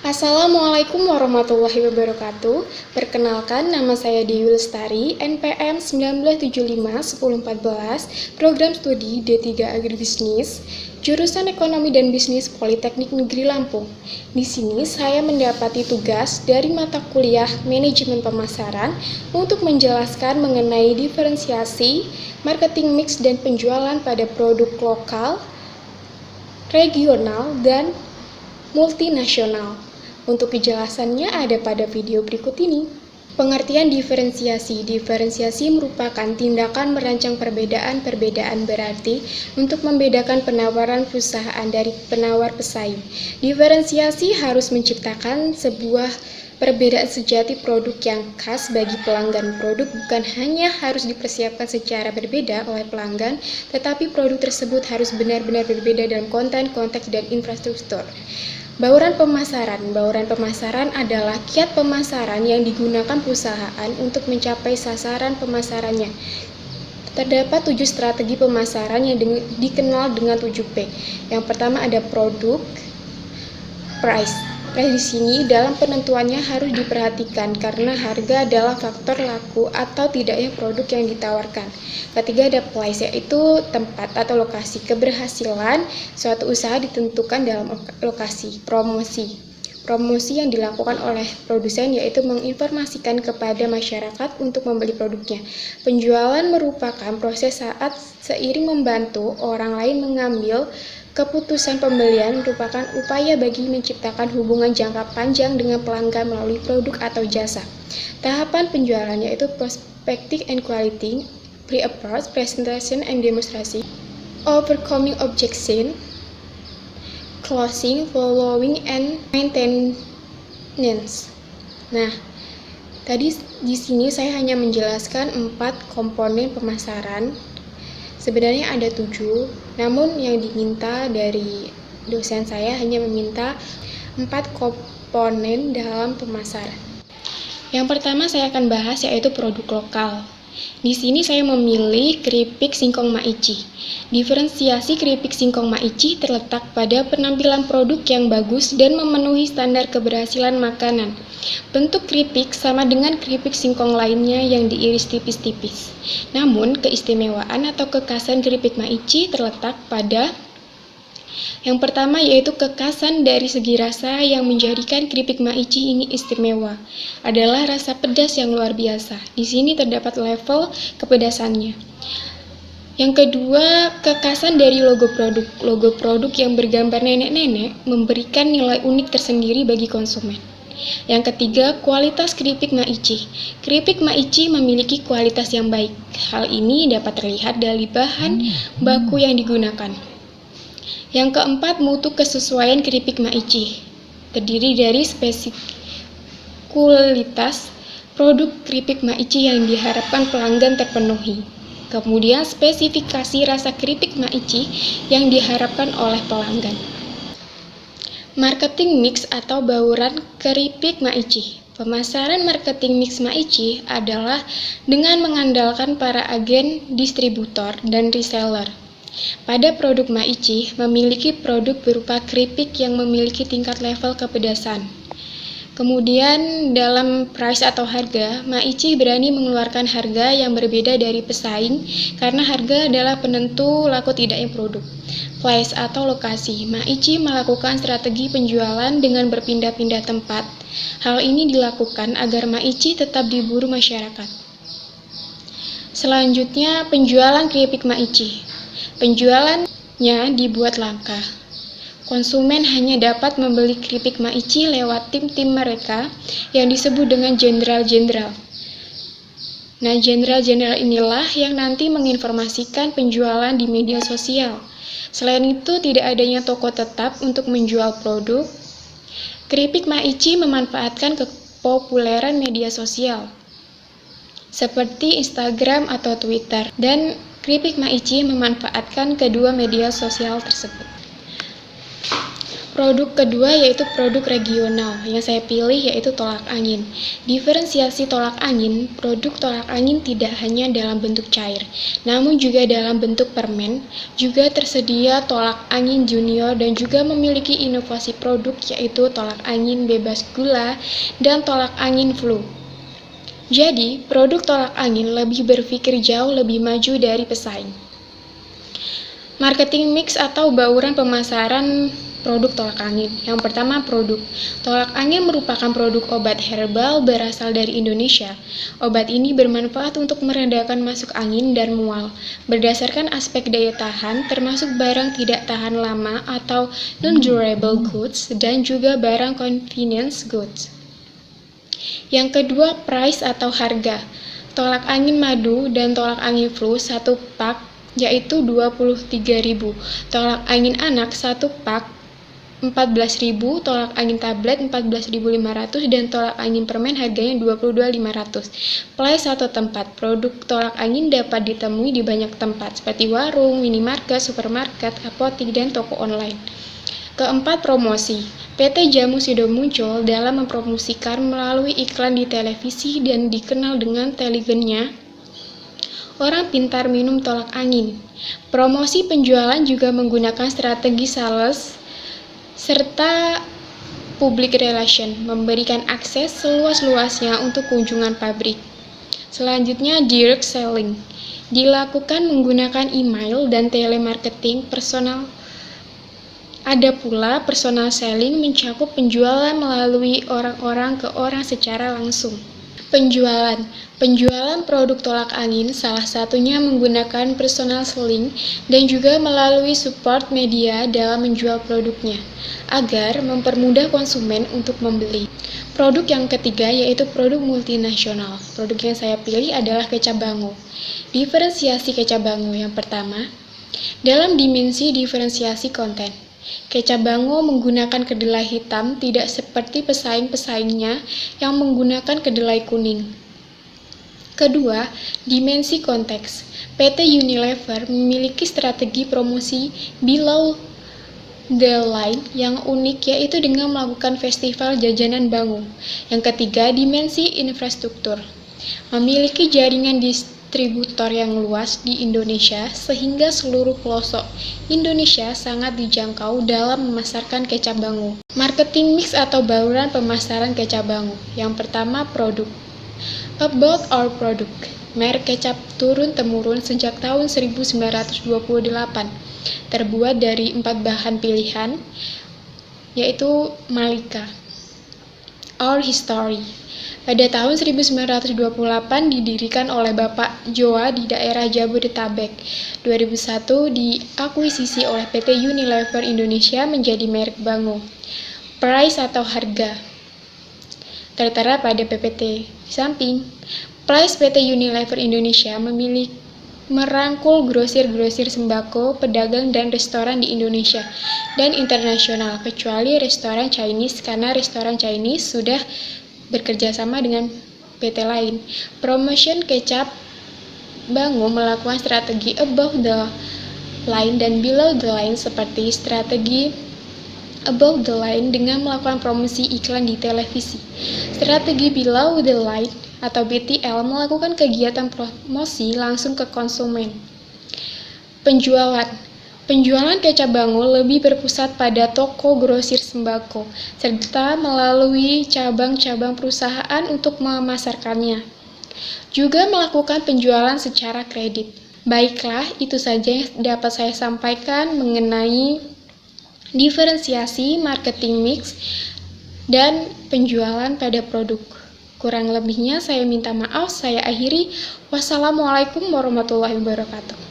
Assalamualaikum warahmatullahi wabarakatuh. Perkenalkan, nama saya Dewi Lestari, NPM 1975-1014, Program Studi D3 Agribisnis, Jurusan Ekonomi dan Bisnis Politeknik Negeri Lampung. Di sini saya mendapati tugas dari mata kuliah Manajemen Pemasaran untuk menjelaskan mengenai diferensiasi, marketing mix dan penjualan pada produk lokal, regional, dan multinasional. Untuk kejelasannya ada pada video berikut ini. Pengertian diferensiasi. Diferensiasi merupakan tindakan merancang perbedaan berarti untuk membedakan penawaran perusahaan dari penawar pesaing. Diferensiasi harus menciptakan sebuah perbedaan sejati produk yang khas bagi pelanggan. Produk bukan hanya harus dipersiapkan secara berbeda oleh pelanggan, tetapi produk tersebut harus benar-benar berbeda dalam konten, konteks, dan infrastruktur. Bauran pemasaran. Bauran pemasaran adalah kiat pemasaran yang digunakan perusahaan untuk mencapai sasaran pemasarannya. Terdapat 7 strategi pemasaran yang dikenal dengan 7P. Yang pertama ada produk, price. Price di sini dalam penentuannya harus diperhatikan karena harga adalah faktor laku atau tidaknya produk yang ditawarkan. Ketiga ada place, yaitu tempat atau lokasi. Keberhasilan suatu usaha ditentukan dalam lokasi. Promosi. Promosi yang dilakukan oleh produsen yaitu menginformasikan kepada masyarakat untuk membeli produknya. Penjualan merupakan proses saat seiring membantu orang lain mengambil keputusan pembelian, merupakan upaya bagi menciptakan hubungan jangka panjang dengan pelanggan melalui produk atau jasa. Tahapan penjualan yaitu prospecting and quality, pre-approach, presentation and demonstration, overcoming objection, closing, following, and maintenance. Nah, tadi di sini saya hanya menjelaskan 4 komponen pemasaran. Sebenarnya ada 7, namun yang diminta dari dosen saya hanya meminta 4 komponen dalam pemasaran. Yang pertama saya akan bahas yaitu produk lokal. Di sini saya memilih keripik singkong maici. Diferensiasi keripik singkong maici terletak pada penampilan produk yang bagus dan memenuhi standar keberhasilan makanan. Bentuk keripik sama dengan keripik singkong lainnya yang diiris tipis-tipis. Namun, keistimewaan atau kekhasan keripik maici terletak pada yang pertama yaitu kekhasan dari segi rasa yang menjadikan keripik maici ini istimewa adalah rasa pedas yang luar biasa. Di sini terdapat level kepedasannya. Yang kedua, kekhasan dari logo produk. Logo produk yang bergambar nenek-nenek memberikan nilai unik tersendiri bagi konsumen. Yang ketiga, kualitas keripik maici. Keripik maici memiliki kualitas yang baik. Hal ini dapat terlihat dari bahan baku yang digunakan. Yang keempat, mutu kesesuaian keripik maici. Terdiri dari spesikualitas produk keripik maici yang diharapkan pelanggan terpenuhi. Kemudian, spesifikasi rasa keripik maici yang diharapkan oleh pelanggan. Marketing mix atau bauran keripik maici. Pemasaran marketing mix maici adalah dengan mengandalkan para agen distributor dan reseller. Pada produk maici memiliki produk berupa keripik yang memiliki tingkat level kepedasan. Kemudian dalam price atau harga, maici berani mengeluarkan harga yang berbeda dari pesaing karena harga adalah penentu laku tidaknya produk. Place atau lokasi, maici melakukan strategi penjualan dengan berpindah-pindah tempat. Hal ini dilakukan agar maici tetap diburu masyarakat. Selanjutnya, penjualan keripik maici. Penjualannya dibuat langka. Konsumen hanya dapat membeli keripik maici lewat tim-tim mereka yang disebut dengan jenderal-jenderal. Nah, jenderal-jenderal inilah yang nanti menginformasikan penjualan di media sosial. Selain itu, tidak adanya toko tetap untuk menjual produk. Keripik maici memanfaatkan kepopuleran media sosial seperti Instagram atau Twitter, dan keripik maici memanfaatkan kedua media sosial tersebut. Produk kedua yaitu produk regional, yang saya pilih yaitu tolak angin. Diferensiasi tolak angin, produk tolak angin tidak hanya dalam bentuk cair, namun juga dalam bentuk permen, juga tersedia tolak angin junior dan juga memiliki inovasi produk yaitu tolak angin bebas gula dan tolak angin flu. Jadi, produk tolak angin lebih berpikir jauh lebih maju dari pesaing. Marketing mix atau bauran pemasaran produk tolak angin. Yang pertama, produk. Tolak angin merupakan produk obat herbal berasal dari Indonesia. Obat ini bermanfaat untuk meredakan masuk angin dan mual. Berdasarkan aspek daya tahan, termasuk barang tidak tahan lama atau non-durable goods dan juga barang convenience goods. Yang kedua, price atau harga. Tolak angin madu dan tolak angin flu satu pak yaitu 23.000. Tolak angin anak satu pak 14.000, tolak angin tablet 14.500 dan tolak angin permen harganya 22.500. Place atau tempat. Produk tolak angin dapat ditemui di banyak tempat seperti warung, minimarket, supermarket, apotik dan toko online. Keempat, promosi. PT Jamu sudah muncul dalam mempromosikan melalui iklan di televisi dan dikenal dengan telegennya orang pintar minum tolak angin. Promosi penjualan juga menggunakan strategi sales serta public relation, memberikan akses seluas-luasnya untuk kunjungan pabrik. Selanjutnya, direct selling. Dilakukan menggunakan email dan telemarketing personal. Ada pula personal selling mencakup penjualan melalui orang-orang ke orang secara langsung. Penjualan produk tolak angin salah satunya menggunakan personal selling dan juga melalui support media dalam menjual produknya agar mempermudah konsumen untuk membeli. Produk yang ketiga yaitu produk multinasional. Produk yang saya pilih adalah kecap bango. Diferensiasi kecap bango yang pertama, dalam dimensi diferensiasi konten. Kecap bango menggunakan kedelai hitam tidak seperti pesaing-pesaingnya yang menggunakan kedelai kuning. Kedua, dimensi konteks. PT Unilever memiliki strategi promosi below the line yang unik yaitu dengan melakukan festival jajanan bango. Yang ketiga, dimensi infrastruktur. Memiliki jaringan distributor yang luas di Indonesia sehingga seluruh pelosok Indonesia sangat dijangkau dalam memasarkan kecap bango. Marketing mix atau bauran pemasaran kecap bango. Yang pertama, produk. About our product. Merek kecap turun-temurun sejak tahun 1928. Terbuat dari 4 bahan pilihan, yaitu Malika. Our history. Pada tahun 1928 didirikan oleh Bapak Joa di daerah Jabodetabek. 2001 diakuisisi oleh PT Unilever Indonesia menjadi merek bango. Price atau harga tertera pada PPT di samping. Price PT Unilever Indonesia merangkul grosir-grosir sembako, pedagang dan restoran di Indonesia dan internasional, kecuali restoran Chinese karena restoran Chinese sudah bekerja sama dengan PT lain. Promotion kecap bango melakukan strategi above the line dan below the line seperti strategi above the line dengan melakukan promosi iklan di televisi. Strategi below the line atau BTL melakukan kegiatan promosi langsung ke konsumen. Penjualan kecap bango lebih berpusat pada toko grosir sembako, serta melalui cabang-cabang perusahaan untuk memasarkannya. Juga melakukan penjualan secara kredit. Baiklah, itu saja yang dapat saya sampaikan mengenai diferensiasi, marketing mix, dan penjualan pada produk. Kurang lebihnya saya minta maaf, saya akhiri. Wassalamualaikum warahmatullahi wabarakatuh.